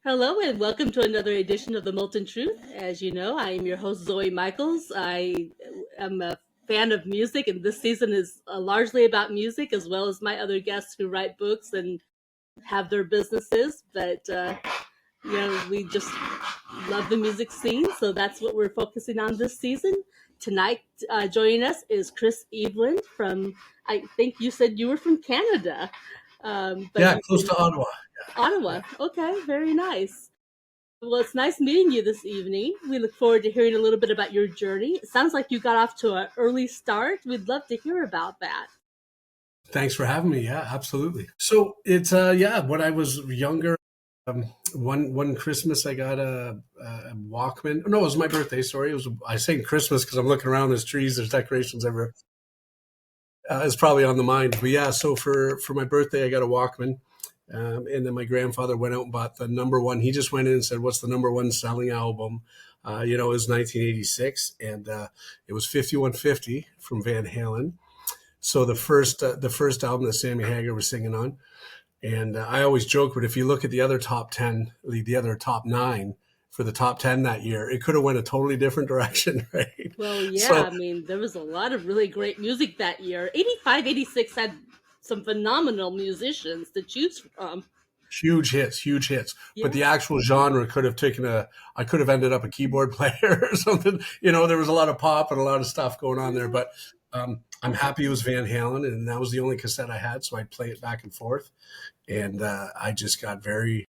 Hello and welcome to another edition of the Molten Truth. As you know, I am your host, Zoey Michaels. I am a fan of music, and this season is largely about music, as well as my other guests who write books and have their businesses. But we just love the music scene, so that's what we're focusing on this season. Tonight, joining us is Chris Eveland from, I think you said you were from Canada, but Yeah, you've close been to Ottawa. Ottawa. Okay, very nice. Well, it's nice meeting you this evening. We look forward to hearing a little bit about your journey. It sounds like you got off to an early start. We'd love to hear about that. Thanks for having me. Yeah, absolutely. So it's when I was younger, one Christmas I got a Walkman. No, it was my birthday. Sorry, I say Christmas because I'm looking around. There's trees, there's decorations everywhere. It's probably on the mind, but yeah. So for my birthday, I got a Walkman, and then my grandfather went out and bought the number one. He just went in and said, "What's the number one selling album?" It was 1986, and it was 5150 from Van Halen. So the first album that Sammy Hagar was singing on, and I always joke, but if you look at the other top 10, the other top nine for the top 10 that year, it could have went a totally different direction, right? Well, yeah, So I mean, there was a lot of really great music that year. 85, 86 had some phenomenal musicians to choose from. huge hits, huge hits. But Yeah, the actual genre could have I could have ended up a keyboard player or something. There was a lot of pop and a lot of stuff going on there. But I'm happy it was Van Halen, and that was the only cassette I had, so I'd play it back and forth. And I just got very,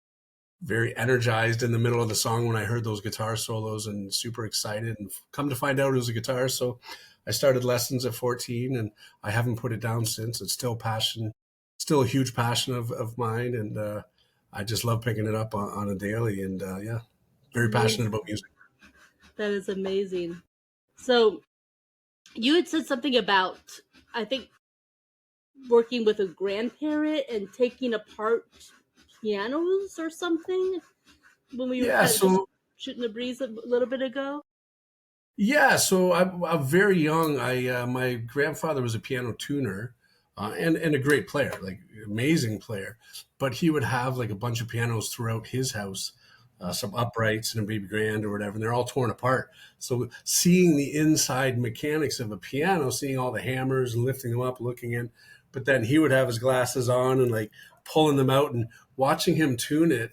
very energized in the middle of the song when I heard those guitar solos and super excited. And come to find out it was a guitar. So I started lessons at 14, and I haven't put it down since. It's still a huge passion of mine. And I just love picking it up on a daily. And yeah, very passionate amazing. about music. That is amazing. So you had said something about, I think, working with a grandparent and taking apart pianos or something when we were Yeah. kind of just So shooting the breeze a little bit ago. I'm very young. I My grandfather was a piano tuner, and a great player, like amazing player. But he would have like a bunch of pianos throughout his house, some uprights and a baby grand or whatever, and they're all torn apart. So seeing the inside mechanics of a piano, seeing all the hammers and lifting them up, looking in, but then he would have his glasses on and like pulling them out and watching him tune it.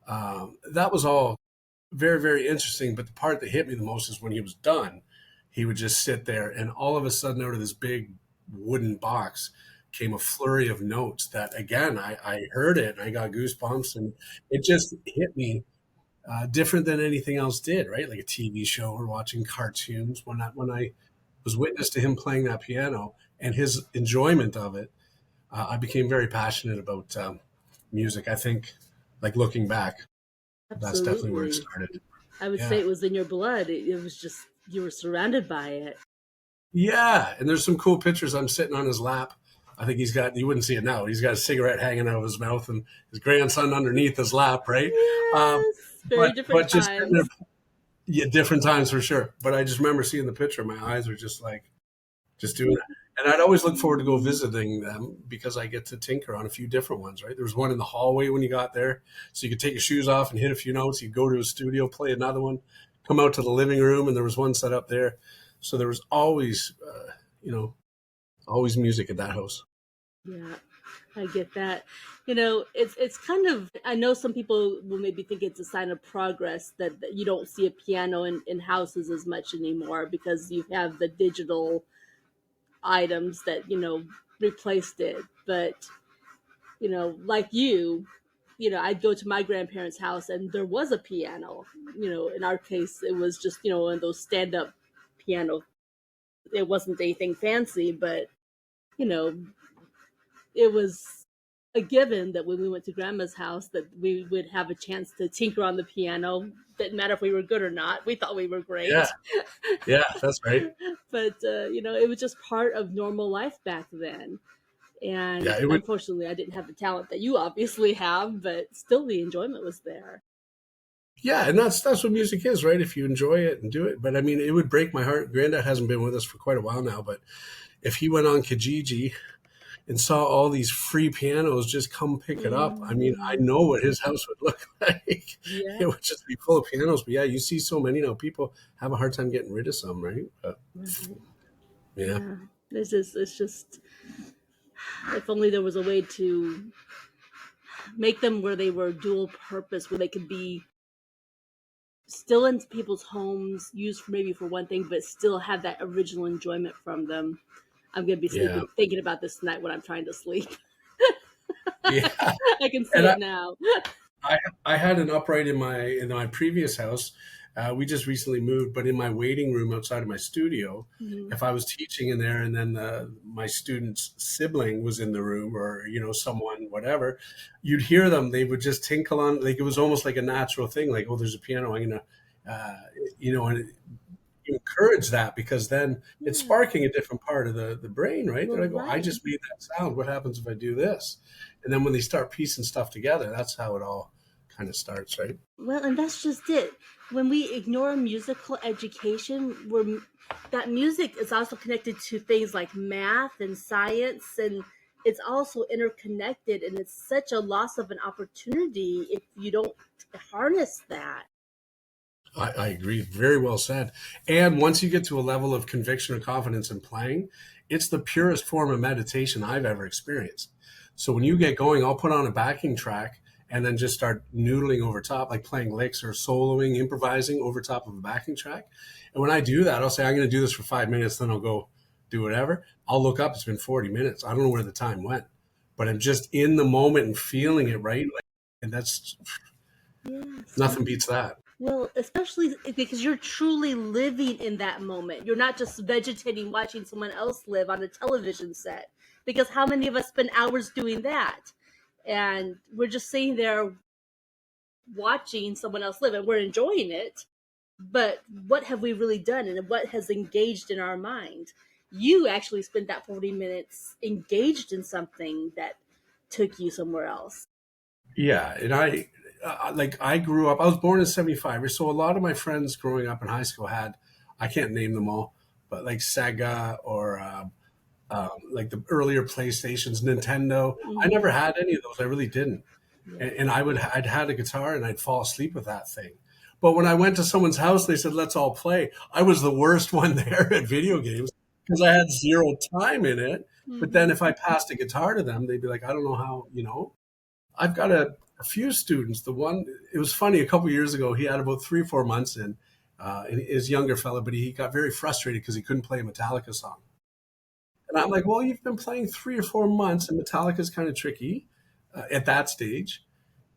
That was all very, very interesting. But the part that hit me the most is when he was done, he would just sit there, and all of a sudden, out of this big wooden box came a flurry of notes that, again, I heard it and I got goosebumps, and it just hit me different than anything else did, right? Like a TV show or watching cartoons. When I was witness to him playing that piano and his enjoyment of it, I became very passionate about music. I think, like looking back, that's definitely where it Absolutely. started. I would say Yeah. it was in your blood. It was just, you were surrounded by it. Yeah. And there's some cool pictures. I'm sitting on his lap. I think you wouldn't see it now. He's got a cigarette hanging out of his mouth and his grandson underneath his lap, right? Um, Yes, very but different just sitting there, times. yeah, different times for sure. But I just remember seeing the picture. My eyes were just like, just doing that. And I'd always look forward to go visiting them because I get to tinker on a few different ones, right? There was one in the hallway when you got there. So you could take your shoes off and hit a few notes. You'd go to a studio, play another one, come out to the living room, and there was one set up there. So there was always, you know, always music at that house. Yeah, I get that. It's kind of, I know some people will maybe think it's a sign of progress that you don't see a piano in houses as much anymore because you have the digital items that, replaced it. But, like I'd go to my grandparents' house and there was a piano. In our case, it was just, one of those stand up piano. It wasn't anything fancy, but, you know, it was a given that when we went to grandma's house that we would have a chance to tinker on the piano. Didn't matter if we were good or not. We thought we were Yeah, great. yeah, that's right. But, it was just part of normal life back then. And Yeah, it would. unfortunately, I didn't have the talent that you obviously have, but still the enjoyment was there. Yeah, and that's what music is, right? If you enjoy it and do it. But I mean, it would break my heart. Granddad hasn't been with us for quite a while now, but if he went on Kijiji and saw all these free pianos just come pick it up. I mean, I Mm, know what his house would look like. yeah, It would just be full of pianos. But yeah, you see so many now. People have a hard time getting rid of some, right? But right. yeah, Yeah. It's just if only there was a way to make them where they were dual purpose, where they could be still in people's homes, used for maybe for one thing, but still have that original enjoyment from them. I'm gonna be yeah, sleeping thinking about this tonight when I'm trying to sleep. yeah. I can see And it now. I I had an upright in my previous house. We just recently moved, but in my waiting room outside of my studio, Mhm. if I was teaching in there, and then my student's sibling was in the room, or someone, whatever, you'd hear them. They would just tinkle on, like it was almost like a natural thing. Like, oh, there's a piano. I'm gonna, uh, and you encourage that because then it's Yeah. sparking a different part of the brain, right? They're Well, like, oh, I right. just made that sound. What happens if I do this? And then when they start piecing stuff together, that's how it all kind of starts, right? Well, and that's just it. When we ignore musical education, that music is also connected to things like math and science, and it's also interconnected. And it's such a loss of an opportunity if you don't harness that. I agree. Very well said. And once you get to a level of conviction or confidence in playing, it's the purest form of meditation I've ever experienced. So when you get going, I'll put on a backing track and then just start noodling over top, like playing licks or soloing, improvising over top of a backing track. And when I do that, I'll say, I'm going to do this for 5 minutes, then I'll go do whatever. I'll look up, it's been 40 minutes. I don't know where the time went, but I'm just in the moment and feeling it, right? Like, and that's Yes. nothing beats that. Well, especially because you're truly living in that moment. You're not just vegetating watching someone else live on a television set. Because how many of us spend hours doing that? And we're just sitting there watching someone else live and we're enjoying it. But what have we really done and what has engaged in our mind? You actually spent that 40 minutes engaged in something that took you somewhere else. Yeah, and I grew up. I was born in '75, so a lot of my friends growing up in high school had, I can't name them all, but like Sega or like the earlier PlayStations, Nintendo. I never Mm-hmm. had any of those. I really didn't, Yeah. and I'd had a guitar and I'd fall asleep with that thing. But when I went to someone's house, they said, "Let's all play." I was the worst one there at video games because I had zero time in it. But then Mm-hmm. if I passed a guitar to them, they'd be like, "I don't know how." I've got a few students. The one, it was funny, a couple years ago, he had about 3 or 4 months in, and his younger fella, but he got very frustrated because he couldn't play a Metallica song. And I'm like, well, you've been playing 3 or 4 months, and Metallica's kind of tricky at that stage.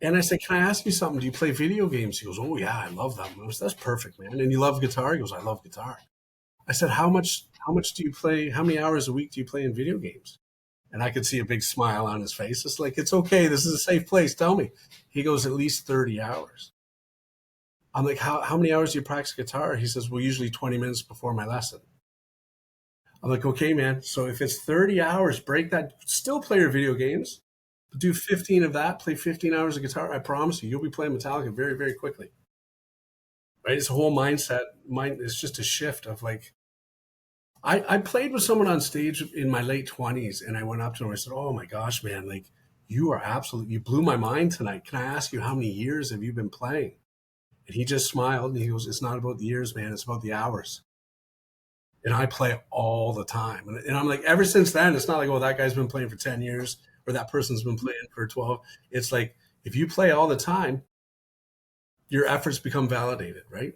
And I said, can I ask you something? Do you play video games? He goes, oh, yeah, I love them. I was, that's perfect, man. And you love guitar? He goes, I love guitar. I said, how much do you play? How many hours a week do you play in video games? And I could see a big smile on his face. It's like, it's okay. This is a safe place. Tell me. He goes, at least 30 hours. I'm like, how many hours do you practice guitar? He says, well, usually 20 minutes before my lesson. I'm like, okay, man. So if it's 30 hours, break that. Still play your video games, but do 15 of that. Play 15 hours of guitar. I promise you, you'll be playing Metallica very, very quickly. Right? It's a whole mindset. It's just a shift of like, I played with someone on stage in my late 20s and I went up to him. I said, oh my gosh, man, like you blew my mind tonight. Can I ask you how many years have you been playing? And he just smiled and he goes, it's not about the years, man. It's about the hours. And I play all the time. And I'm like, ever since then, it's not like, oh, that guy's been playing for 10 years or that person's been playing for 12. It's like, if you play all the time, your efforts become validated, right?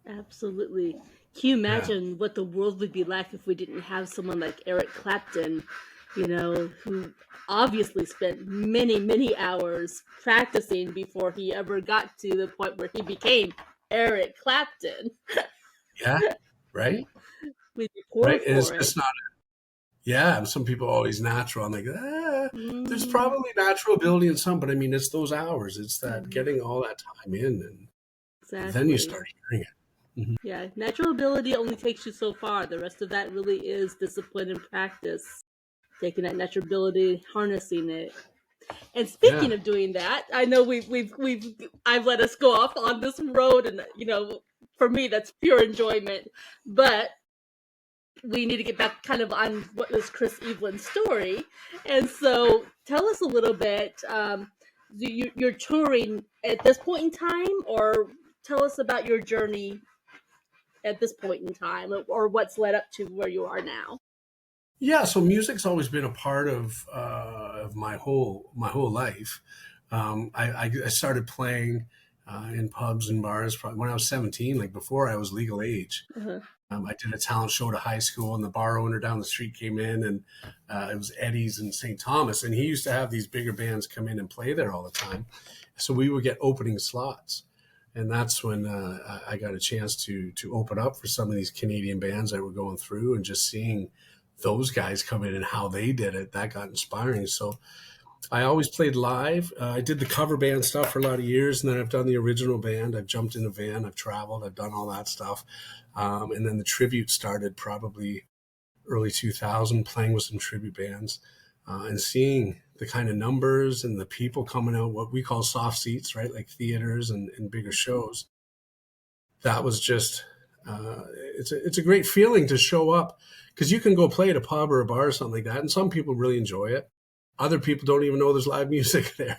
Absolutely. Can you Yeah. imagine what the world would be like if we didn't have someone like Eric Clapton, who obviously spent many, many hours practicing before he ever got to the point where he became Eric Clapton? Yeah. Right. We'd be poorer Right. And it's for it. just not, yeah. Some people are always natural. I'm like, there's Mm, probably natural ability in some, but I mean, it's those hours. It's that mm, getting all that time in and then you exactly. start hearing it. Mhm. Yeah, natural ability only takes you so far. The rest of that really is discipline and practice. Taking that natural ability, harnessing it. And Yeah. speaking of doing that, I know we've I've let us go off on this road, and for me that's pure enjoyment. But we need to get back kind of on what was Chris Eveland's story. And so tell us a little bit. You're touring at this point in time, or tell us about your journey at this point in time, or what's led up to where you are now. Yeah, so music's always been a part of my whole life. I started playing in pubs and bars probably when I was 17, like before I was legal age. Uh-huh. I did a talent show to high school, and the bar owner down the street came in, and it was Eddie's in St. Thomas, and he used to have these bigger bands come in and play there all the time. So we would get opening slots, and that's when I got a chance to open up for some of these Canadian bands that were going through, and just seeing those guys come in and how they did it, that got inspiring. So I always played live. I did the cover band stuff for a lot of years, and then I've done the original band. I've jumped in a van, I've traveled, I've done all that stuff. And then the tribute started probably early 2000, playing with some tribute bands and seeing the kind of numbers and the people coming out, what we call soft seats, right? Like theaters and bigger shows. That was just, it's a great feeling to show up, because you can go play at a pub or a bar or something like that, and some people really enjoy it. Other people don't even know there's live music there,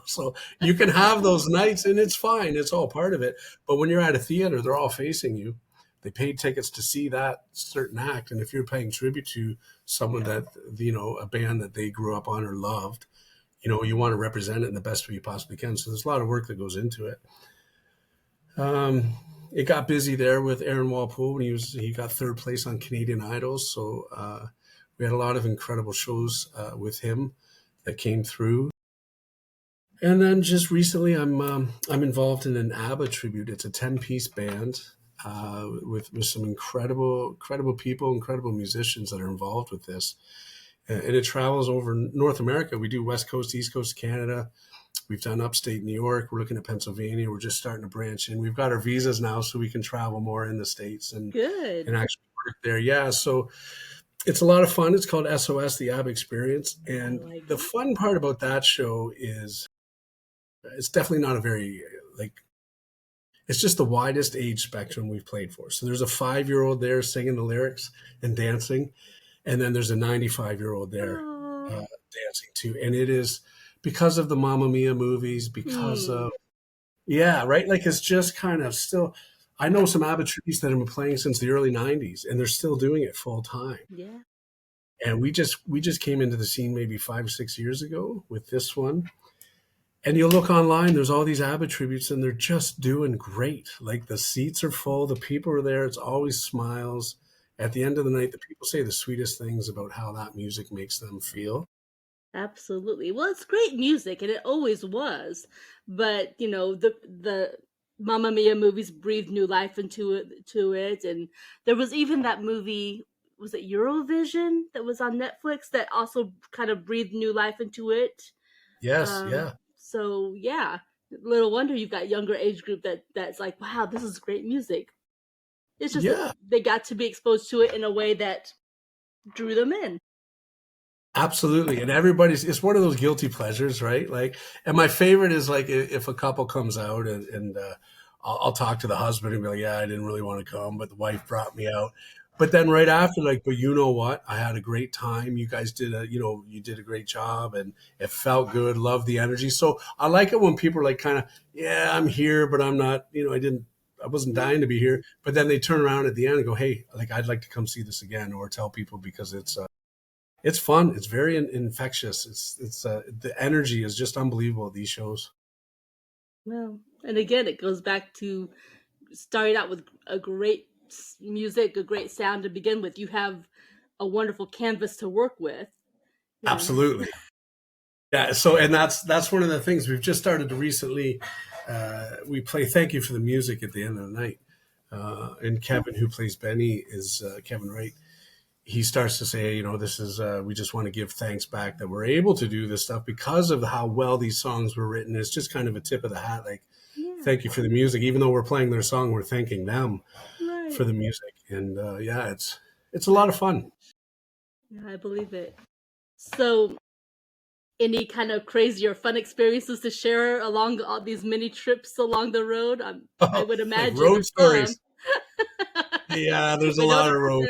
so you can have those nights, and it's fine. It's all part of it. But when you're at a theater, they're all facing you. They paid tickets to see that certain act. And if you're paying tribute to someone that, a band that they grew up on or loved, you want to represent it in the best way you possibly can. So there's a lot of work that goes into it. It got busy there with Aaron Walpole when he got third place on Canadian Idols. So we had a lot of incredible shows with him that came through. And then just recently, I'm involved in an ABBA tribute. It's a 10-piece band with some incredible people, incredible musicians that are involved with this. And it travels over North America. We do West Coast, East Coast Canada. We've done upstate New York. We're looking at Pennsylvania. We're just starting to branch in. We've got our visas now, so we can travel more in the States and Good. actually work there. Yeah, so it's a lot of fun. It's called SOS, the ABBA Experience. And the fun part about that show is it's definitely not a very, it's just the widest age spectrum we've played for. So there's a 5-year-old there singing the lyrics and dancing. And then there's a 95-year-old there dancing too. And it is because of the Mamma Mia movies, because of, right? It's just kind of still, I know some ABBA tributes that have been playing since the early 90s, and they're still doing it full time. Yeah. And we just came into the scene maybe 5 or 6 years ago with this one. And you'll look online, there's all these ABBA tributes, and they're just doing great. The seats are full, the people are there, it's always smiles. At the end of the night, the people say the sweetest things about how that music makes them feel. Absolutely. Well, it's great music, and it always was. But the Mamma Mia movies breathed new life into it, and there was even that movie. Was it Eurovision that was on Netflix that also kind of breathed new life into it? Yes, yeah. So yeah, little wonder you've got younger age group that's like, wow, this is great music. It's just that they got to be exposed to it in a way that drew them in. Absolutely. And it's one of those guilty pleasures, right? And my favorite is if a couple comes out and I'll talk to the husband and be like, yeah, I didn't really want to come, but the wife brought me out. But then right after, but you know what? I had a great time. You guys did you did a great job, and it felt good. Love the energy. So I like it when people are kind of, yeah, I'm here, but I'm not, I wasn't dying to be here. But then they turn around at the end and go, hey, I'd like to come see this again, or tell people, because it's fun. It's very infectious. It's the energy is just unbelievable at these shows. Well, and again, it goes back to starting out with a great music, a great sound to begin with. You have a wonderful canvas to work with. Absolutely. Yeah. So, and that's one of the things we've just started to recently. We play "Thank You for the Music" at the end of the night, and Kevin, who plays Benny, is Kevin Wright. He starts to say, this is, we just want to give thanks back that we're able to do this stuff because of how well these songs were written. It's just kind of a tip of the hat. Thank you for the music. Even though we're playing their song, we're thanking them for the music. And it's a lot of fun. Yeah, I believe it. So any kind of crazy or fun experiences to share along all these mini trips along the road? I would imagine road stories. Yeah, there's a lot of road.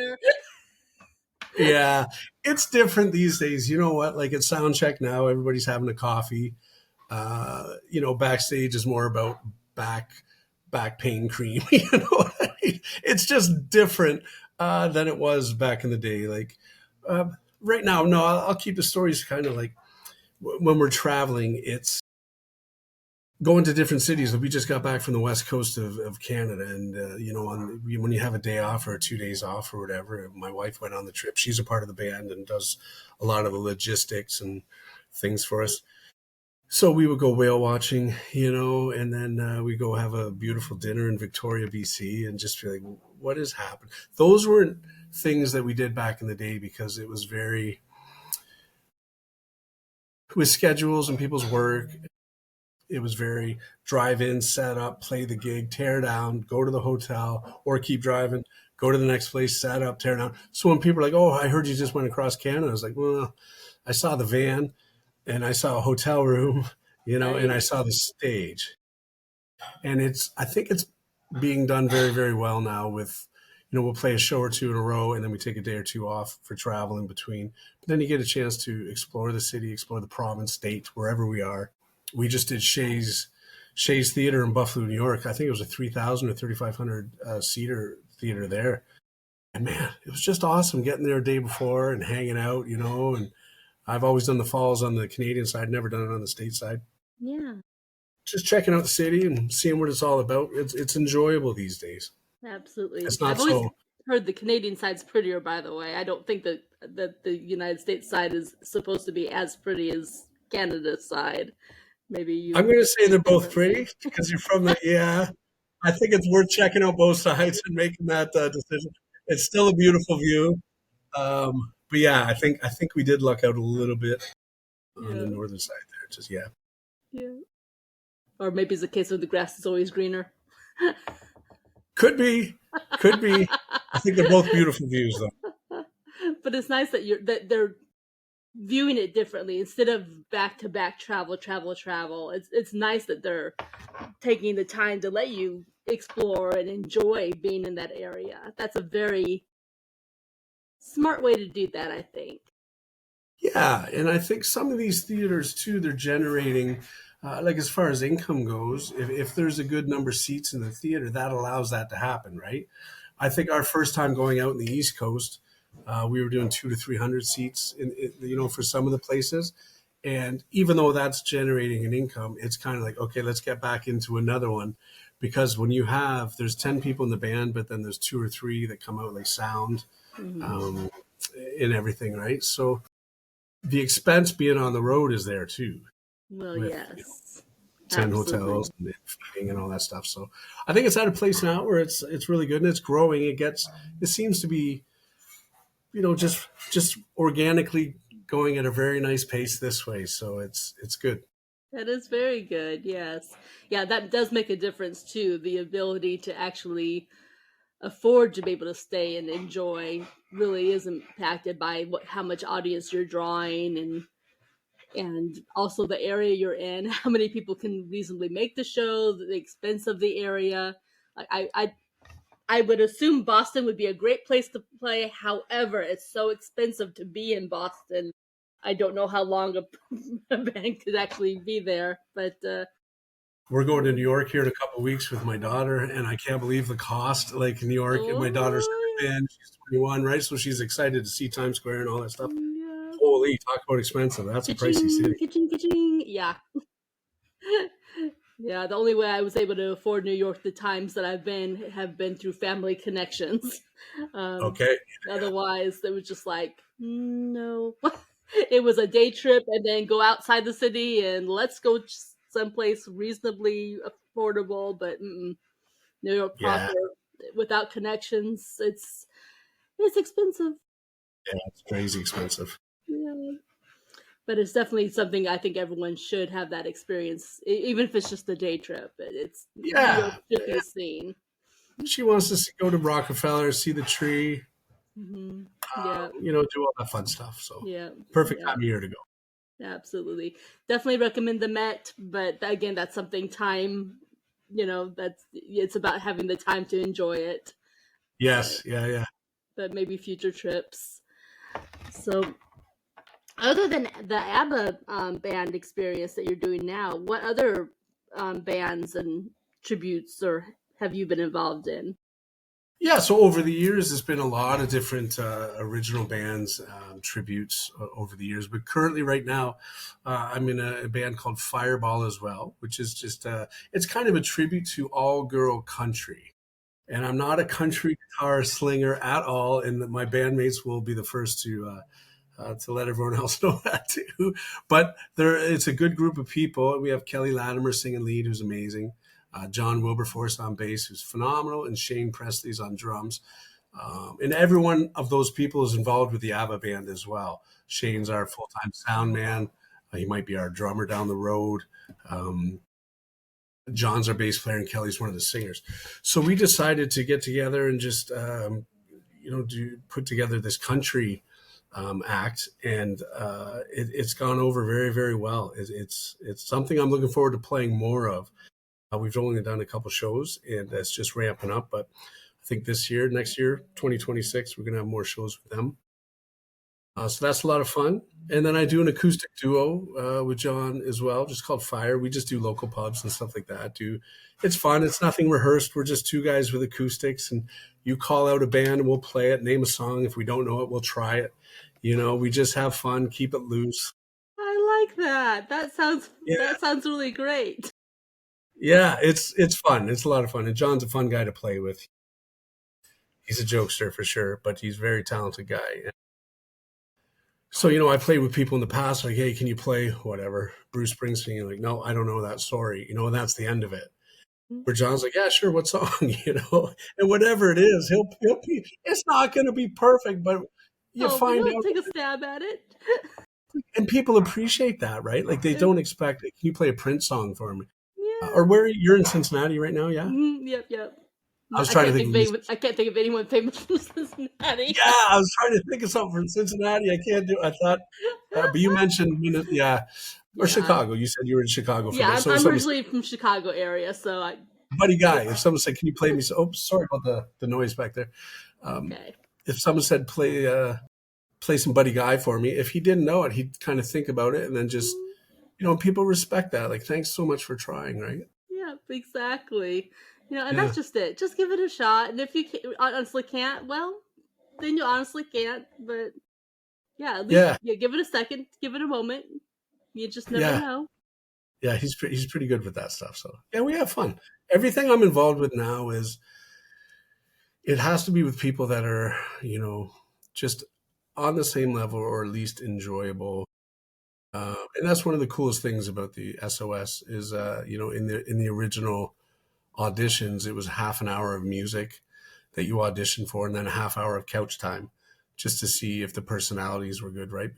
Yeah, it's different these days. You know what? Like at sound check now, everybody's having a coffee. Backstage is more about back back pain cream. You know what I mean? It's just different than it was back in the day. Like uh, right now, no, I'll keep the stories kind of like when we're traveling. It's going to different cities. Like we just got back from the west coast of Canada, and when you have a day off or 2 days off or whatever, my wife went on the trip. She's a part of the band and does a lot of the logistics and things for us. So we would go whale watching, and then we go have a beautiful dinner in Victoria, BC, and just be like, what has happened? Those weren't things that we did back in the day because it was very with schedules and people's work. It was very drive in, set up, play the gig, tear down, go to the hotel, or keep driving, go to the next place, set up, tear down. So when people are like, "Oh, I heard you just went across Canada," I was like, "Well, I saw the van, and I saw a hotel room, and I Right. saw the stage." And I think it's being done very, very well now. With, we'll play a show or two in a row, and then we take a day or two off for travel in between. But then you get a chance to explore the city, explore the province, state, wherever we are. We just did Shays Theater in Buffalo, New York. I think it was a 3,000 or 3,500 seater theater there. And man, it was just awesome getting there a day before and hanging out, And I've always done the falls on the Canadian side, never done it on the state side. Yeah, Just checking out the city and seeing what it's all about. It's enjoyable these days. absolutely. It's I've not always so. heard the Canadian side's prettier, by the way. I don't think that the United States side is supposed to be as pretty as Canada's side. Maybe I'm you going to say they're both differently. pretty because you're from the. Yeah, I think it's worth checking out both sides and making that decision. It's still a beautiful view. But yeah, I think we did luck out a little bit on the Yeah, northern side there. Just yeah, yeah. Or maybe it's a case of the grass is always greener. could be, could be. I think they're both beautiful views though. But it's nice that they're viewing it differently instead of back to back travel. It's nice that they're taking the time to let you explore and enjoy being in that area. That's a very smart way to do that, I think. Yeah, and I think some of these theaters too, they're generating, like as far as income goes, if there's a good number of seats in the theater, that allows that to happen, right? I think our first time going out in the East Coast, we were doing 200 to 300 seats, for some of the places, and even though that's generating an income, it's kind of like, okay, let's get back into another one, because when there's 10 people in the band, but then there's two or three that come out like sound, Hmm. um, and everything, right? So the expense being on the road is there too, Well, with yes, 10 hotels absolutely. and feeding and all that stuff. So I think it's at a place now where it's really good and it's growing. It seems to be, just organically going at a very nice pace this way. So it's good. That is very good. Yes. Yeah, that does make a difference too. The ability to actually afford to be able to stay and enjoy really is impacted by how much audience you're drawing, and also the area you're in, how many people can reasonably make the show, the expense of the area. I would assume Boston would be a great place to play. However, it's so expensive to be in Boston. I don't know how long a band could actually be there, but We're going to New York here in a couple of weeks with my daughter, and I can't believe the cost. Like New York, and my daughter's oh never been. She's 21, right? So she's excited to see Times Square and all that stuff. yeah, Holy, talk about expensive. That's a pricey ka-ching, city. ka-ching, ka-ching. Yeah, yeah. The only way I was able to afford New York the times that I've been have been through family connections. Um, Okay. Otherwise, it was just like no. It was a day trip and then go outside the city and let's go someplace reasonably affordable, but New York Yeah. proper without connections, it's expensive. Yeah. It's crazy expensive. Yeah. But it's definitely something I think everyone should have that experience, even if it's just a day trip. It's New York Yeah. should be seen. She wants us to go to Rockefeller, see the tree, Hmm. Yeah, do all that fun stuff. So yeah, perfect yeah, time of year to go. absolutely. Definitely recommend the Met, but again, that's something time. That's it's about having the time to enjoy it. But Yes. Yeah. Yeah. maybe future trips. So, other than the ABBA band experience that you're doing now, what other bands and tributes or have you been involved in? Yeah, so over the years, there's been a lot of different original bands, tributes over the years. But currently, right now, I'm in a band called Fireball as well, which is just it's kind of a tribute to all girl country. And I'm not a country guitar slinger at all, and my bandmates will be the first to let everyone else know that too. But it's a good group of people. We have Kelly Latimer singing lead, who's amazing. John Wilberforce on bass, who's phenomenal, and Shane Presley's on drums. And every one of those people is involved with the ABBA band as well. Shane's our full-time sound man. He might be our drummer down the road. Um, John's our bass player, and Kelly's one of the singers. So we decided to get together and just put together this country act, and it's gone over very, very well. It's something I'm looking forward to playing more of. We've only done a couple shows, and it's just ramping up. But I think next year, 2026, we're gonna have more shows with them. So that's a lot of fun. And then I do an acoustic duo with John as well, just called Fire. We just do local pubs and stuff like that. It's fun. It's nothing rehearsed. We're just two guys with acoustics, and you call out a band and we'll play it. Name a song. If we don't know it, we'll try it. We just have fun, keep it loose. I like that. Yeah, That sounds really great. yeah. It's fun. It's a lot of fun. And John's a fun guy to play with. He's a jokester for sure, but he's a very talented guy. So, I played with people in the past, like, hey, can you play whatever? Bruce Springsteen? You're like, no, I don't know that story. And that's the end of it. Where John's like, yeah, sure, what song? And whatever it is, he'll be, it's not going to be perfect, but you Oh, but find he'll out, take a stab at it. and people appreciate that, right? Like they don't expect it. Can you play a Prince song for me? Yeah. Or where you're in Cincinnati right now? Yeah. Yep, yep. I No, was trying to think of music. I can't think of anyone famous from Cincinnati. Yeah, I was trying to think of something from Cincinnati. I can't do. I thought, but you mentioned, yeah, or Yeah. Chicago. You said you were in Chicago for Yeah, this. So if I'm someone said, originally from Chicago area, so I Buddy Guy, if someone said, "Can you play me?" So, oh, sorry about the noise back there. Um, okay. if someone said, "Play some Buddy Guy for me," if he didn't know it, he'd kind of think about it, and then just, people respect that. Like, thanks so much for trying, right? Yeah, exactly. And Yeah, that's just it. Just give it a shot. And if you honestly can't, well, then you honestly can't. But yeah, at least yeah, give it a second, give it a moment. You just never yeah, know. yeah. He's pretty good with that stuff. So yeah, we have fun. Everything I'm involved with now is it has to be with people that are, just on the same level or at least enjoyable. And that's one of the coolest things about the SOS is, in the original auditions, it was half an hour of music that you auditioned for, and then a half hour of couch time, just to see if the personalities were good, right?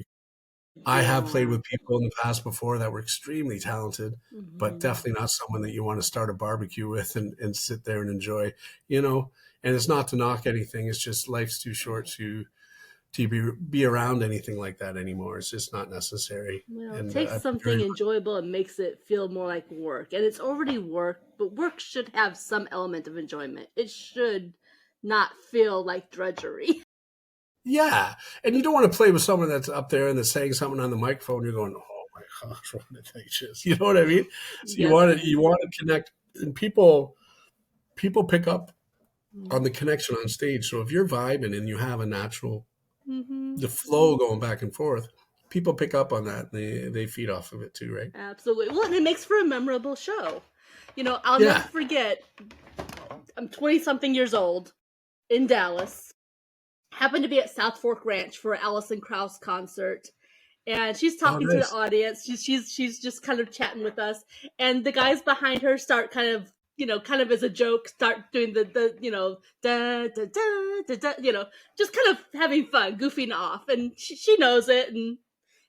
I have played Yeah. with people in the past before that were extremely talented, but Hmm. definitely not someone that you want to start a barbecue with and sit there and enjoy, you know. And it's not to knock anything; it's just life's too short to be around anything like that anymore. It's just not necessary. Well, it And takes I'm something very enjoyable and makes it feel more like work. And it's already work, but work should have some element of enjoyment. It should not feel like drudgery. yeah. And you don't want to play with someone that's up there and that's saying something on the microphone. You're going, oh my gosh, what did they just? You know what I mean? So you Yes. want to connect, and people pick up on the connection on stage. So if you're vibing and you have a natural Mm-hmm. the flow going back and forth, people pick up on that and they feed off of it too, right? Absolutely. Well, and it makes for a memorable show. I'll never Yeah. forget. I'm 20 something years old in Dallas. Happened to be at South Fork Ranch for an Alison Krauss concert. And she's Oh, talking to the nice. audience. She's just kind of chatting with us. And the guys behind her start kind of as a joke, start doing the da da da da da, just kind of having fun, goofing off. And she knows it, and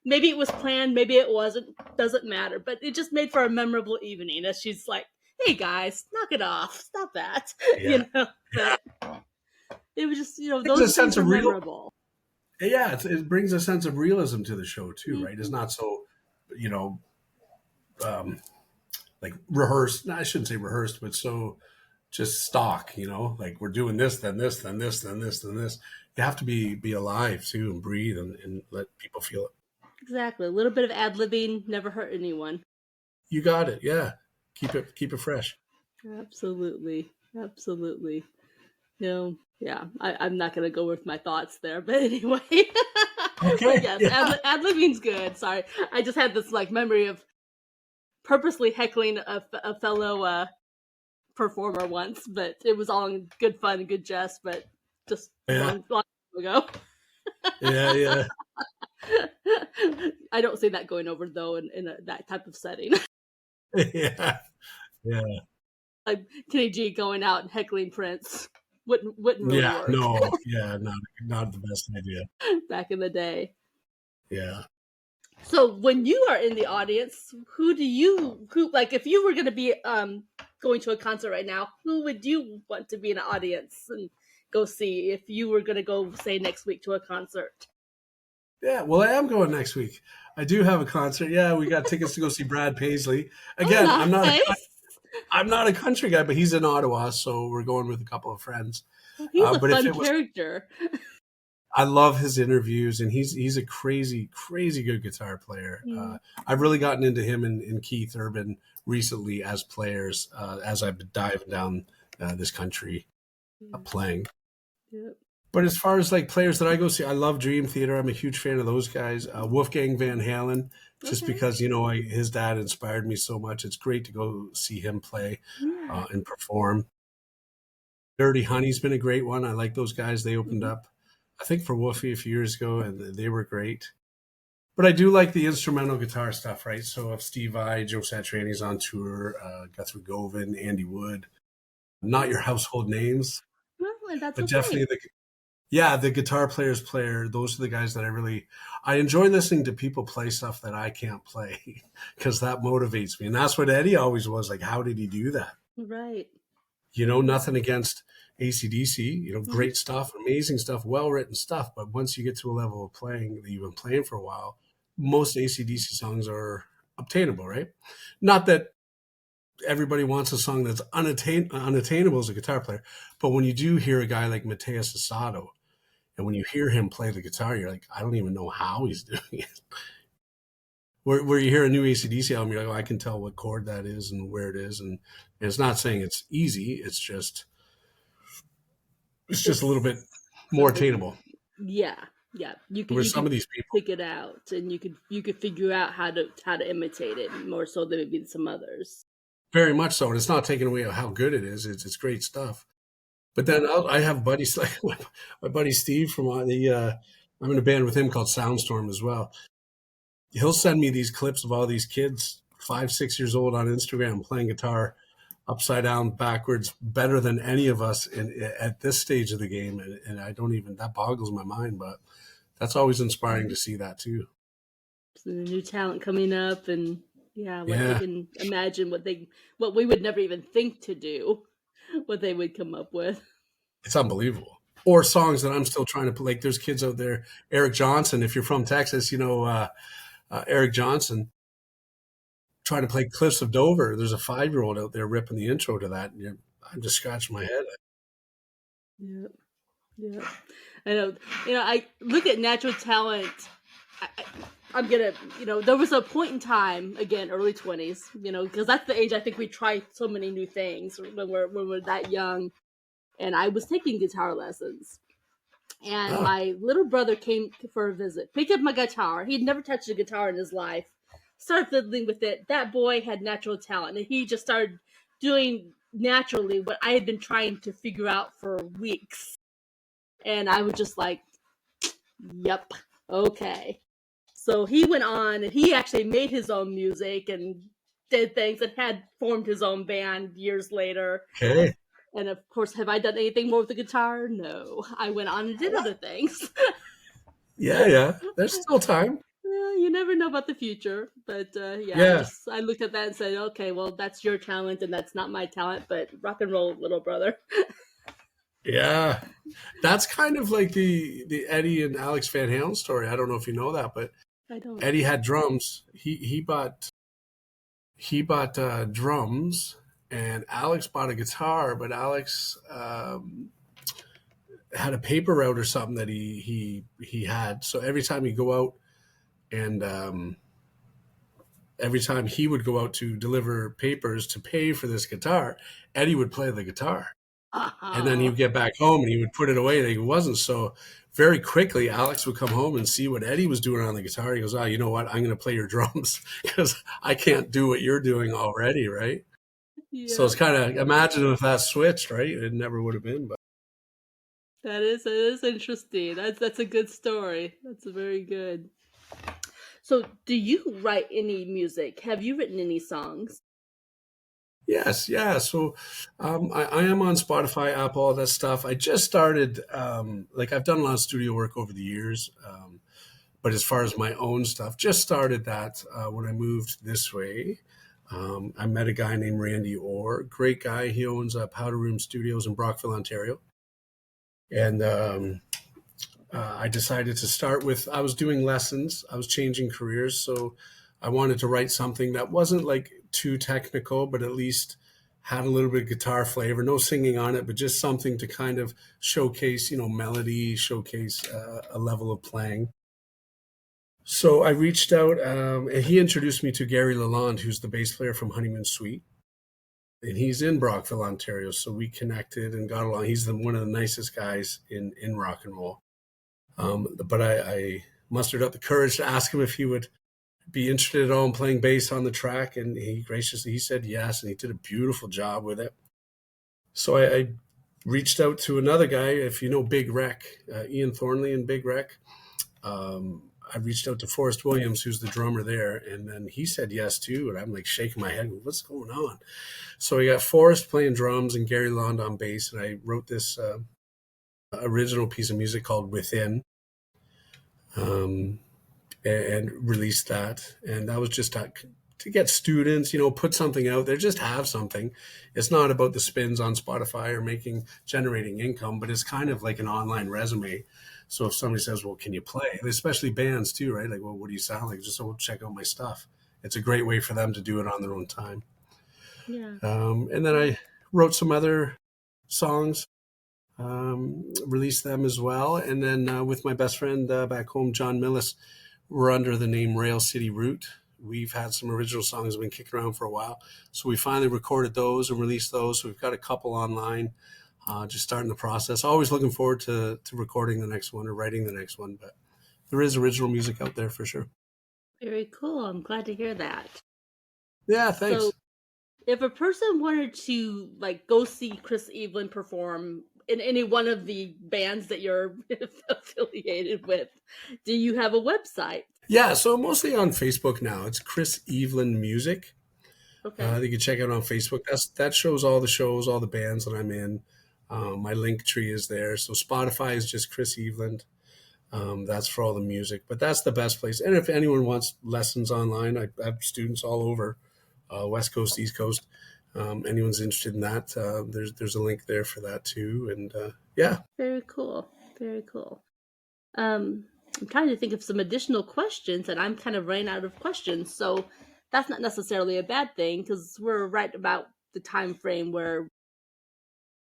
maybe it was planned, maybe it wasn't, doesn't matter. But it just made for a memorable evening as she's like, hey guys, knock it off, stop that. Yeah. Yeah. But it was just, Brings a those sense things of are real. memorable. Yeah, it brings a sense of realism to the show too, right? It's Mhm. not so, you know, um, like rehearsed. No, I shouldn't say rehearsed, but so just stock, like we're doing this, then this, then this, then this, then this. You have to be alive too and breathe and let people feel it. Exactly. A little bit of ad-libbing never hurt anyone. You got it. Yeah. Keep it fresh. Absolutely. Absolutely. Yeah, I'm not going to go with my thoughts there, but anyway. Okay. But yes, Yeah. ad-libbing's good. Sorry. I just had this like memory of purposely heckling a fellow performer once, but it was all in good fun and good jest, but just long time ago. Yeah. I don't see that going over though in that type of setting. Yeah. Like Kenny G going out and heckling Prince wouldn't really Yeah. work. No. Yeah. Not the best idea. Back in the day. Yeah. So when you are in the audience, who like if you were going to be going to a concert right now, who would you want to be in the audience and go see if you were going to go say next week to a concert? Yeah. Well, I am going next week. I do have a concert. Yeah, we got tickets to go see Brad Paisley. Again, Nice. I'm not a country guy, but he's in Ottawa, so we're going with a couple of friends. He's a fun character. I love his interviews, and he's a crazy good guitar player. I've really gotten into him and Keith Urban recently as players as I've been diving down this country playing. Yep. But as far as like players that I go see, I love Dream Theater. I'm a huge fan of those guys. Wolfgang Van Halen, just because his dad inspired me so much. It's great to go see him play and perform. Dirty Honey's been a great one. I like those guys. They opened up, I think, for Wolfie a few years ago, and they were great. But I do like the instrumental guitar stuff, right? So if Steve Vai, Joe Satriani's on tour, Guthrie Govan, Andy Wood, not your household names, Well, that's but definitely the guitar players. Those are the guys that I enjoy listening to people play stuff that I can't play because that motivates me. And that's what Eddie always was like. How did he do that? Right. Nothing against AC/DC, great stuff, amazing stuff, well-written stuff. But once you get to a level of playing that you've been playing for a while, most AC/DC songs are obtainable, right? Not that everybody wants a song that's unattainable as a guitar player, but when you do hear a guy like Mateus Asado, and when you hear him play the guitar, you're like, I don't even know how he's doing it. Where you hear a new AC/DC album, you're like, I can tell what chord that is and where it is. And it's not saying it's easy. It's just a little bit more attainable. Yeah. You can some of these people pick it out, and you could figure out how to imitate it more so than maybe some others. Very much so, and it's not taking away how good it is. It's great stuff. But then I have buddies like my buddy Steve from I'm in a band with him called Soundstorm as well. He'll send me these clips of all these kids 5-6 years old on Instagram playing guitar upside down, backwards, better than any of us at this stage of the game. And I don't even, that boggles my mind, but that's always inspiring to see that too. So the new talent coming up, and they can imagine what we would never even think to do, what they would come up with. It's unbelievable. Or songs that I'm still trying to play. Like there's kids out there, Eric Johnson, if you're from Texas, Eric Johnson, trying to play Cliffs of Dover. There's a 5-year-old out there ripping the intro to that. And I'm just scratching my head. Yeah. I know. I look at natural talent. I'm gonna, there was a point in time, again, early 20s, because that's the age I think we try so many new things when we're that young. And I was taking guitar lessons. And my little brother came for a visit, picked up my guitar. He'd never touched a guitar in his life. Started fiddling with it. That boy had natural talent, and he just started doing naturally what I had been trying to figure out for weeks. And I was just like, yep, okay. So he went on, and he actually made his own music and did things and had formed his own band years later. Okay. And of course, have I done anything more with the guitar? No. I went on and did other things. Yeah. There's still time. You never know about the future. But I looked at that and said, okay, well, that's your talent and that's not my talent, but rock and roll, little brother. Yeah. That's kind of like the Eddie and Alex Van Halen story. I don't know if you know that, but I don't. Eddie had drums. He bought drums and Alex bought a guitar, but Alex had a paper route or something that he had. So every time he'd go out and every time he would go out to deliver papers to pay for this guitar, Eddie would play the guitar. And then he Oh, would get back home and he would put it away and he wasn't. So very quickly, Alex would come home and see what Eddie was doing on the guitar. He goes, "Oh, you know what? I'm going to play your drums because I can't do what you're doing already." Right. So yeah. it's kind of, imagine if that switched, right? It never would have been. But That is interesting. That's a good story. That's very good. So, do you write any music? Have you written any songs? yes, yeah. So I am on Spotify, Apple, all that stuff. I just started, like I've done a lot of studio work over the years. But as far as my own stuff, just started that when I moved this way. I met a guy named Randy Orr, great guy. He owns Powder Room Studios in Brockville, Ontario. And I decided to start with, I was doing lessons, I was changing careers. So I wanted to write something that wasn't like too technical, but at least had a little bit of guitar flavor, no singing on it, but just something to kind of showcase, melody, showcase a level of playing. So I reached out, and he introduced me to Gary Lalonde, who's the bass player from Honeymoon Suite, and he's in Brockville, Ontario. So we connected and got along. He's one of the nicest guys in rock and roll. But I mustered up the courage to ask him if he would be interested at all in playing bass on the track, and he said yes, and he did a beautiful job with it. So I reached out to another guy, if you know Big Wreck, Ian Thornley and Big Wreck. I reached out to Forrest Williams, who's the drummer there, and then he said yes too. And I'm like shaking my head, what's going on? So I got Forrest playing drums and Gary Lond on bass, and I wrote this original piece of music called Within, um, and released that. And that was just to get students, put something out there, just have something. It's not about the spins on Spotify or generating income, but it's kind of like an online resume. So if somebody says, well, can you play? Especially bands too, right? Like, well, what do you sound like? Just check out my stuff. It's a great way for them to do it on their own time. Yeah. And then I wrote some other songs, released them as well. And then with my best friend back home, John Millis, we're under the name Rail City Route. We've had some original songs that have been kicking around for a while. So we finally recorded those and released those. So we've got a couple online, just starting the process. Always looking forward to recording the next one or writing the next one. But there is original music out there for sure. Very cool. I'm glad to hear that. Yeah, So, thanks. if a person wanted to like go see Chris Eveland perform in any one of the bands that you're affiliated with, do you have a website? Yeah, so I'm mostly on Facebook now. It's Chris Eveland Music. Okay. You can check out on Facebook. That shows all the shows, all the bands that I'm in. My link tree is there. So Spotify is just Chris Eveland. That's for all the music, but that's the best place. And if anyone wants lessons online, I have students all over, West Coast, East Coast. Anyone's interested in that, there's a link there for that too. And yeah. Very cool. Very cool. Um, I'm trying to think of some additional questions, and I'm kind of running out of questions. So that's not necessarily a bad thing because we're right about the time frame where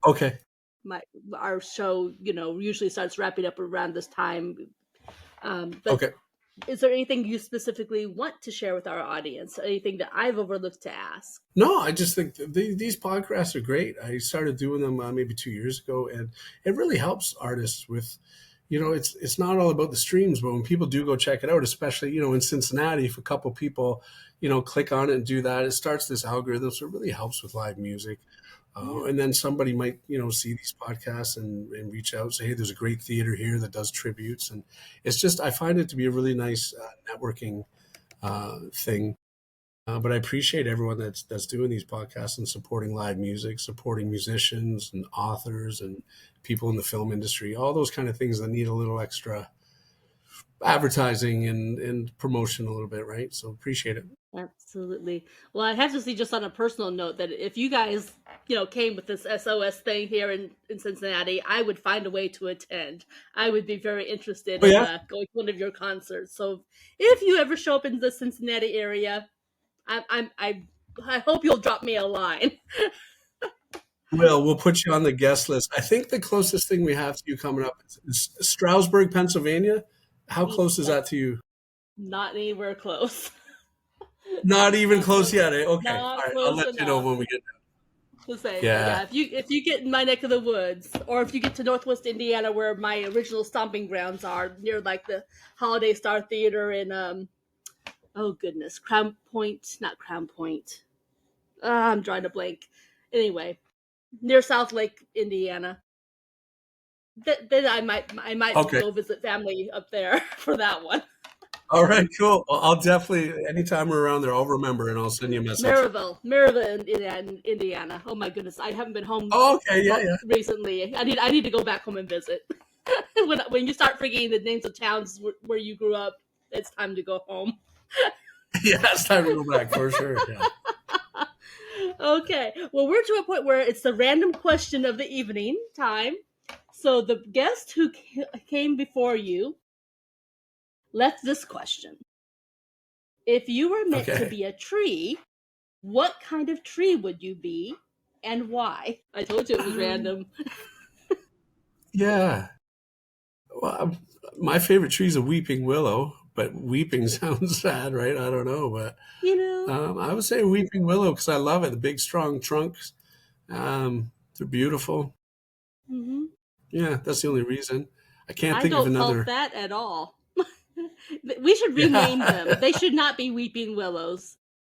Okay. my our show, usually starts wrapping up around this time. But Okay. is there anything you specifically want to share with our audience? Anything that I've overlooked to ask? No, I just think these podcasts are great. I started doing them maybe 2 years ago, and it really helps artists with, it's not all about the streams, but when people do go check it out, especially, in Cincinnati, if a couple people, click on it and do that, it starts this algorithm. So it really helps with live music. Yeah. And then somebody might, see these podcasts and reach out, say, hey, there's a great theater here that does tributes. And it's just, I find it to be a really nice networking thing. But I appreciate everyone that's doing these podcasts and supporting live music, supporting musicians and authors and people in the film industry, all those kind of things that need a little extra advertising and promotion a little bit, right? So appreciate it. Absolutely. Well, I have to see just on a personal note that if you guys, came with this SOS thing here in Cincinnati, I would find a way to attend. I would be very interested Oh in yeah. going to one of your concerts. So if you ever show up in the Cincinnati area, I'm hope you'll drop me a line. We'll put you on the guest list. I think the closest thing we have to you coming up is Stroudsburg, Pennsylvania. How close is that to you? Not anywhere close. Not even Not close close. yet. Eh? Okay. All Not right. I'll close let you know enough. when we get To say, there. yeah, Yeah. if you get in my neck of the woods, or if you get to Northwest Indiana, where my original stomping grounds are, near like the Holiday Star Theater and oh goodness, Crown Point, not Crown Point. I'm drawing a blank. Anyway, near South Lake, Indiana. Then I might Okay. go visit family up there for that one. All right. Cool. Well, I'll definitely, anytime we're around there, I'll remember and I'll send you a message. Maryville, Indiana. Oh my goodness, I haven't been home Oh, okay. Yeah. Yeah. recently. I need to go back home and visit. When you start forgetting the names of towns where you grew up, it's time to go home. Yeah. It's time to go back for sure. Yeah. Okay, well, we're to a point where it's the random question of the evening time. So the guest who came before you left this question: if you were meant to Okay. be a tree, what kind of tree would you be, and why? I told you it was random. Yeah. Well, my favorite tree is a weeping willow, but weeping sounds sad, right? I don't know, but You know, I would say weeping willow because I love it. The big, strong trunks. They're beautiful. hmm Yeah, that's the only reason. I can't I think of don't fault another. that at all. We should rename them. Yeah. They should not be weeping willows.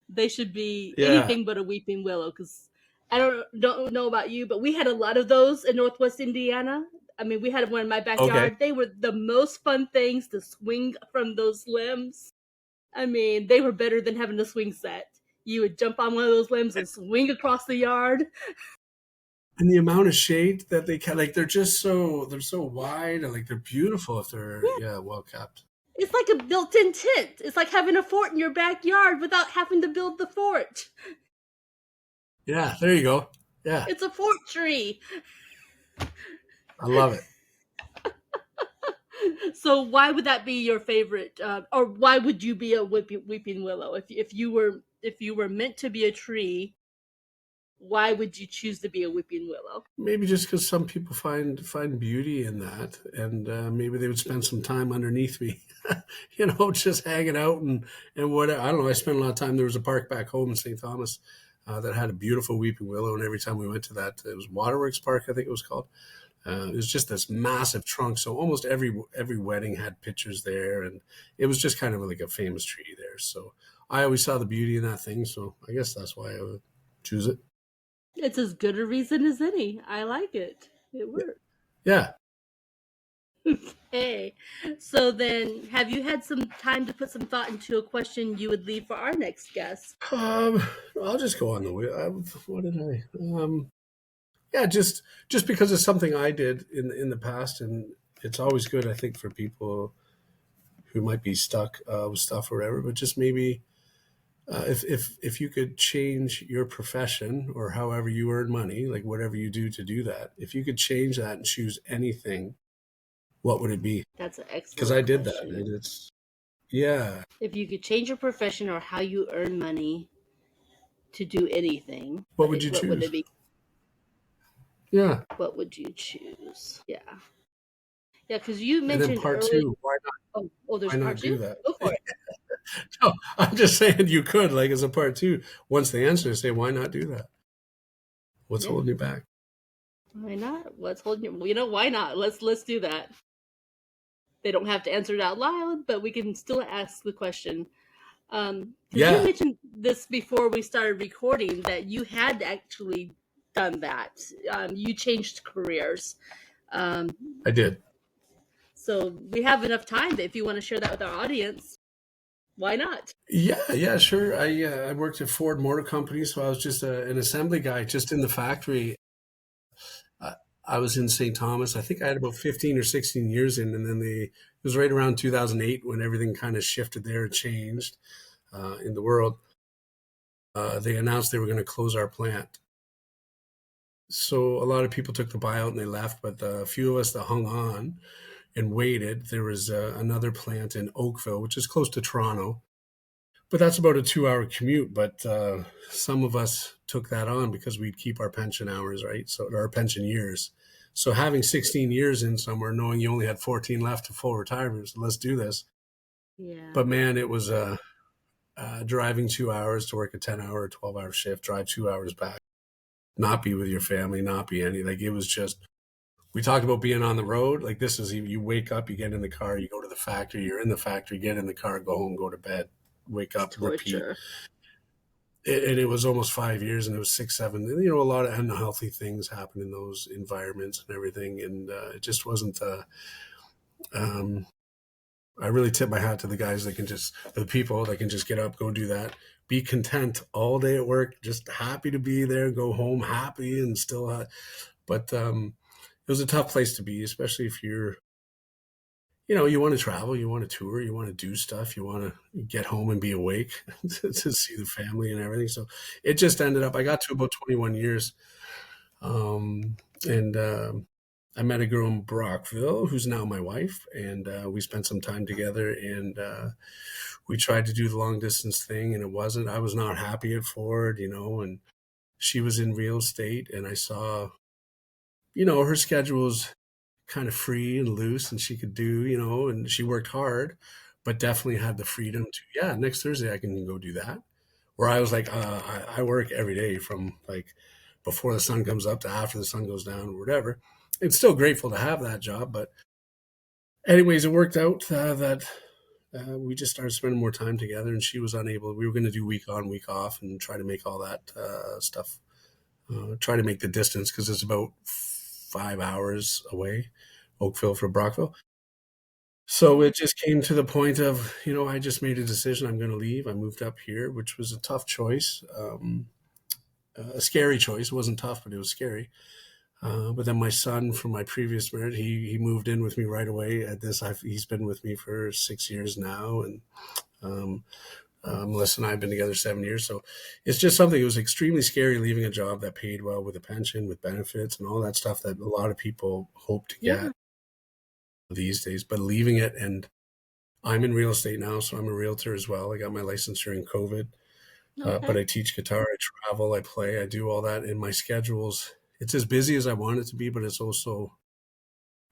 They should be Yeah. anything but a weeping willow. Because I don't know about you, but we had a lot of those in Northwest Indiana. I mean, we had one in my Okay. backyard. They were the most fun things to swing from those limbs. I mean, they were better than having a swing set. You would jump on one of those limbs and swing across the yard. And the amount of shade that they can, like, they're so wide and like they're beautiful if they're, Yeah, yeah, well kept. it's like a built-in tent. It's like having a fort in your backyard without having to build the fort. Yeah, there you go. Yeah, It's a fort tree. I love it. So why would that be your favorite, or why would you be a weeping willow if you were meant to be a tree? Why would you choose to be a weeping willow? Maybe just because some people find beauty in that, and maybe they would spend some time underneath me, just hanging out and what I don't know. I spent a lot of time. There was a park back home in St. Thomas that had a beautiful weeping willow, and every time we went to that, it was Waterworks Park, I think it was called. It was just this massive trunk, so almost every wedding had pictures there, and it was just kind of like a famous tree there. So I always saw the beauty in that thing. So I guess that's why I would choose it. It's as good a reason as any. I like it. It works. Yeah. Hey, so then, have you had some time to put some thought into a question you would leave for our next guest? I'll just go on the way. What did I? Yeah, just because it's something I did in the past, and it's always good, I think, for people who might be stuck with stuff or whatever. But just maybe if you could change your profession or however you earn money, like whatever you do to do that, if you could change that and choose anything, what would it be? That's an Because excellent I did that, question. and it's yeah, If you could change your profession or how you earn money to do anything, what would you what would choose? it be? Yeah, What would you choose? Yeah. Yeah, because you and then mentioned part earlier. two, There's why a not part do two? that? Go for it. No, I'm just saying you could, like as a part two. Once they answer, say, why not do that? What's Yeah. holding you back? Why not? What's holding you? You know, why not? Let's do that. They don't have to answer it out loud, but we can still ask the question. Because you Yeah, mentioned this before we started recording that you had actually done that. You changed careers. Um, I did. so we have enough time that if you want to share that with our audience, why not? Yeah, sure. I worked at Ford Motor Company, so I was just an assembly guy, just in the factory. I, I was in St. Thomas. I think I had about 15 or 16 years in, and then it was right around 2008 when everything kind of shifted there and changed in the world. They announced they were going to close our plant. So a lot of people took the buyout and they left, but the few of us that hung on and waited, there was another plant in Oakville, which is close to Toronto. but that's about a 2 hour commute. But some of us took that on because we'd keep our pension hours, right? So our pension years. So having 16 years in somewhere, knowing you only had 14 left to full retirement, so let's do this. Yeah. But man, it was driving 2 hours to work a 10 hour or 12 hour shift, drive 2 hours back, not be with your family, not be any, like it was just, we talked about being on the road. Like this is, you wake up, you get in the car, you go to the factory, you're in the factory, get in the car, go home, go to bed, wake It's up, repeat. torture. And it was almost 5 years, and it was 6, 7, a lot of unhealthy things happen in those environments and everything. And it just wasn't, um, I really tip my hat to the guys that can just, the people that can just get up, go do that, be content all day at work, just happy to be there, go home happy and still, but it was a tough place to be, especially if you're, you want to travel, you want to tour, you want to do stuff, you want to get home and be awake to see the family and everything. So it just ended up, I got to about 21 years. And I met a girl in Brockville who's now my wife, and we spent some time together, and we tried to do the long distance thing, and I was not happy at Ford, and she was in real estate, and I saw, her schedule was kind of free and loose, and she could do, and she worked hard, but definitely had the freedom to, yeah, next Thursday I can go do that. Where I was like, I work every day from like before the sun comes up to after the sun goes down or whatever. It's still grateful to have that job, but anyways, it worked out that we just started spending more time together, and she was unable. We were going to do week on, week off, and try to make all that stuff. Try to make the distance because it's about 5 hours away, Oakville from Brockville. So it just came to the point of, I just made a decision. I'm going to leave. I moved up here, which was a tough choice, a scary choice. It wasn't tough, but it was scary. But then my son from my previous marriage, he moved in with me right away. At this, he's been with me for 6 years now, and um, Melissa and I have been together 7 years. So it's just something. It was extremely scary leaving a job that paid well with a pension, with benefits, and all that stuff that a lot of people hope to Yeah. get these days. But leaving it, and I'm in real estate now, so I'm a realtor as well. I got my license during COVID. But Okay. I teach guitar, I travel, I play, I do all that. And my schedule's, it's as busy as I want it to be, but it's also,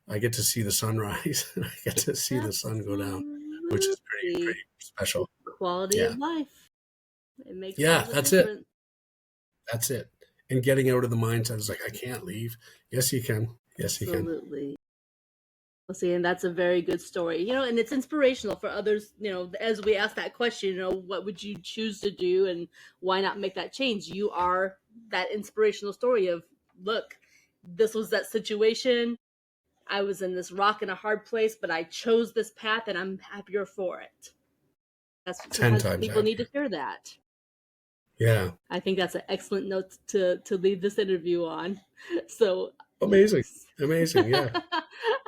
I get to see the sunrise and I get to see the sun go down, which is pretty Absolutely. special. Quality Yeah. of life. It makes all Yeah, the that's it. difference. That's it. And getting out of the mindset is like, I can't leave. Yes, you can. Yes, you can. Absolutely. Well, see, and that's a very good story, and it's inspirational for others, as we ask that question, what would you choose to do and why not make that change? You are that inspirational story of, look, this was that situation. I was in this rock and a hard place, but I chose this path and I'm happier for it. That's 10 sometimes times people need happier. to hear that. Yeah. I think that's an excellent note to leave this interview on. So, Amazing. yes. Amazing. Yeah.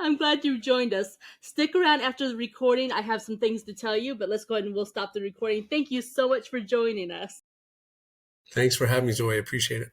I'm glad you joined us. Stick around after the recording. I have some things to tell you, but let's go ahead and we'll stop the recording. Thank you so much for joining us. Thanks for having me, Zoe. I appreciate it.